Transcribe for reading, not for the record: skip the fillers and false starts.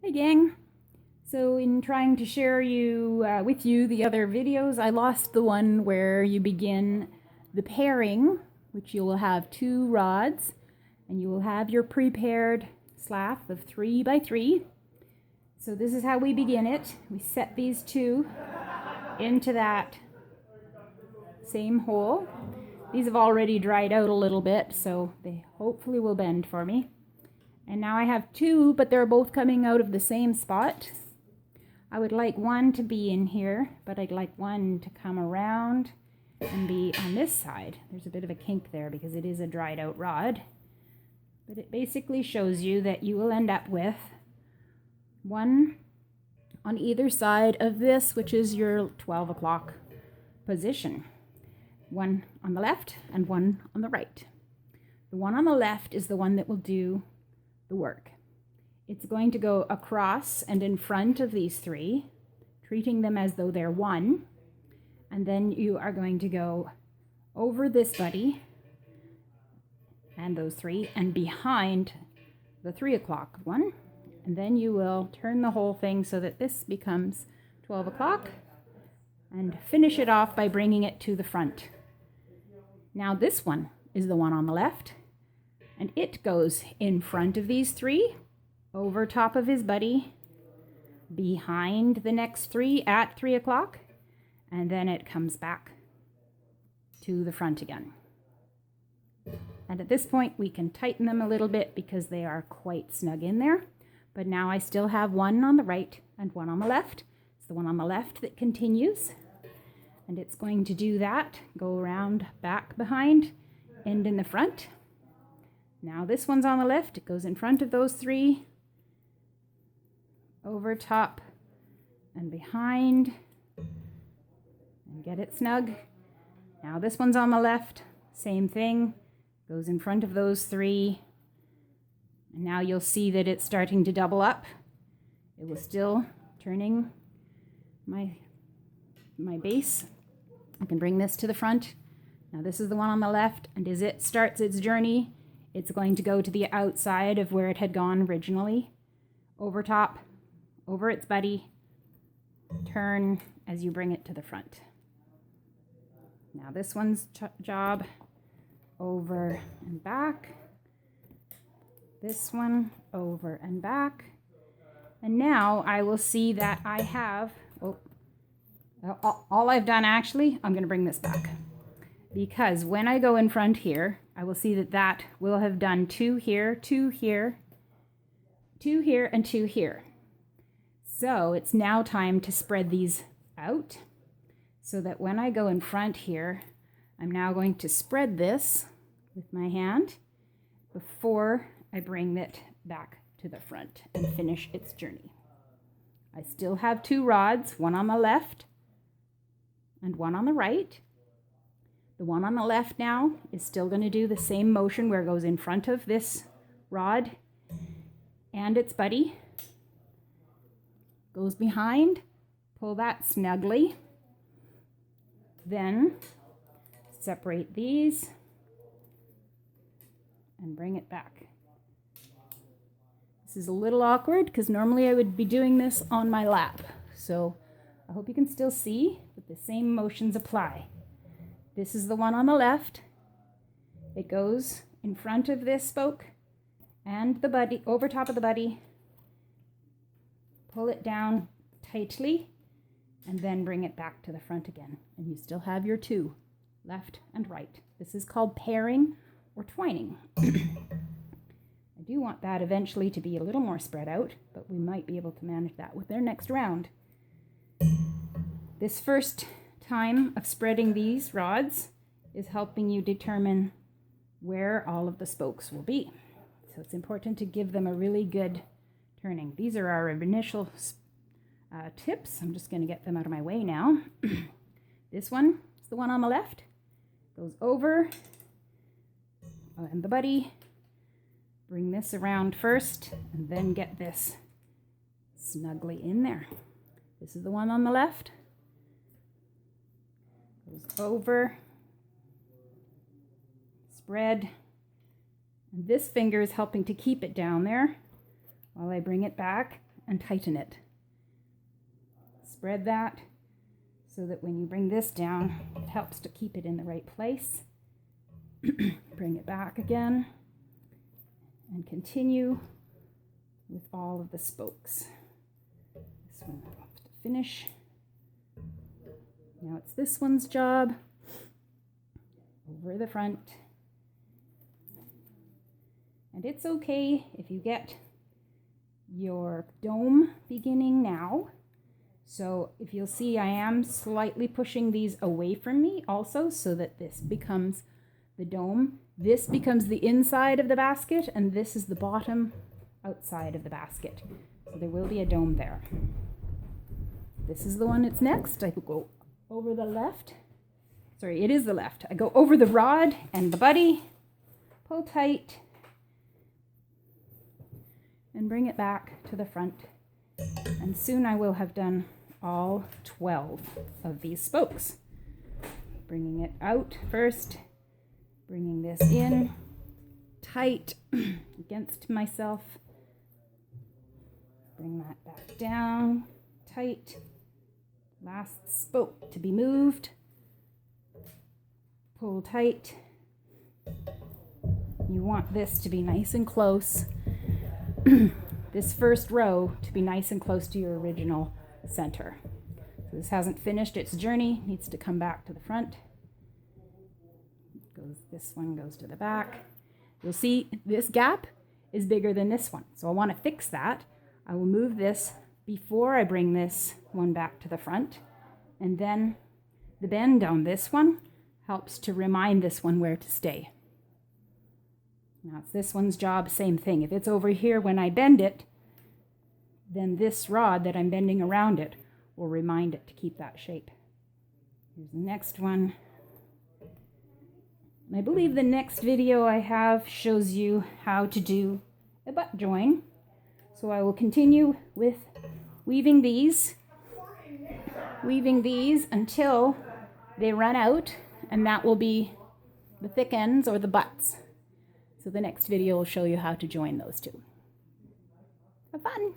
Hey gang! So in trying to share with you the other videos, I lost the one where you begin the pairing, which you will have 2 rods, and you will have your prepared slath of 3 by 3. So this is how we begin it. We set these 2 into that same hole. These have already dried out a little bit, so they hopefully will bend for me. And now I have 2, but they're both coming out of the same spot. I would like one to be in here, but I'd like one to come around and be on this side. There's a bit of a kink there because it is a dried out rod. But it basically shows you that you will end up with one on either side of this, which is your 12 o'clock position. One on the left and one on the right. The one on the left is the one that will do the work. It's going to go across and in front of these 3, treating them as though they're one, and then you are going to go over this buddy and those 3 and behind the 3 o'clock one, and then you will turn the whole thing so that this becomes 12 o'clock and finish it off by bringing it to the front. Now this one is the one on the left, and it goes in front of these 3, over top of his buddy, behind the next 3 at 3 o'clock, and then it comes back to the front again. And at this point we can tighten them a little bit because they are quite snug in there. But now I still have one on the right and one on the left. It's the one on the left that continues, and it's going to do that, go around, back, behind, end in the front. Now this one's on the left, it goes in front of those 3, over top and behind, and get it snug. Now this one's on the left, same thing, goes in front of those 3, and now you'll see that it's starting to double up. It was still turning my base. I can bring this to the front. Now this is the one on the left, and as it starts its journey, it's going to go to the outside of where it had gone originally, over top, over its buddy, turn as you bring it to the front. Now this one's job, over and back, this one over and back, and now I will see that I have, all I've done actually, I'm going to bring this back, because when I go in front here, I will see that that will have done 2 here, 2 here, 2 here, and 2 here. So it's now time to spread these out so that when I go in front here, I'm now going to spread this with my hand before I bring it back to the front and finish its journey. I still have 2 rods, one on the left and one on the right. The one on the left now is still going to do the same motion where it goes in front of this rod and its buddy, goes behind, pull that snugly, then separate these and bring it back. This is a little awkward because normally I would be doing this on my lap, so I hope you can still see, but the same motions apply. This is the one on the left. It goes in front of this spoke and the buddy, over top of the buddy. Pull it down tightly and then bring it back to the front again. And you still have your 2, left and right. This is called pairing or twining. I do want that eventually to be a little more spread out, but we might be able to manage that with their next round. This first time of spreading these rods is helping you determine where all of the spokes will be. So it's important to give them a really good turning. These are our initial tips. I'm just going to get them out of my way now. This one is the one on the left. Goes over and the buddy. Bring this around first and then get this snugly in there. This is the one on the left. Goes over, spread, and this finger is helping to keep it down there while I bring it back and tighten it. Spread that so that when you bring this down, it helps to keep it in the right place. Bring it back again and continue with all of the spokes. This one I'll have to finish. Now it's this one's job. Over the front. And it's okay if you get your dome beginning now. So if you'll see, I am slightly pushing these away from me also so that this becomes the dome. This becomes the inside of the basket, and this is the bottom outside of the basket. So there will be a dome there. This is the one that's next. I could go over the left. Sorry, it is the left. I go over the rod and the buddy, pull tight, and bring it back to the front. And soon I will have done all 12 of these spokes. Bringing it out first, bringing this in tight against myself. Bring that back down, tight. Last spoke to be moved. Pull tight. You want this to be nice and close. This first row to be nice and close to your original center. So this hasn't finished its journey, needs to come back to the front. This one goes to the back. You'll see this gap is bigger than this one. So I want to fix that. I will move this before I bring this one back to the front. And then the bend on this one helps to remind this one where to stay. Now it's this one's job, same thing. If it's over here when I bend it, then this rod that I'm bending around it will remind it to keep that shape. Here's the next one. And I believe the next video I have shows you how to do a butt join. So I will continue with weaving these until they run out, and that will be the thick ends or the butts. So the next video will show you how to join those two. Have fun!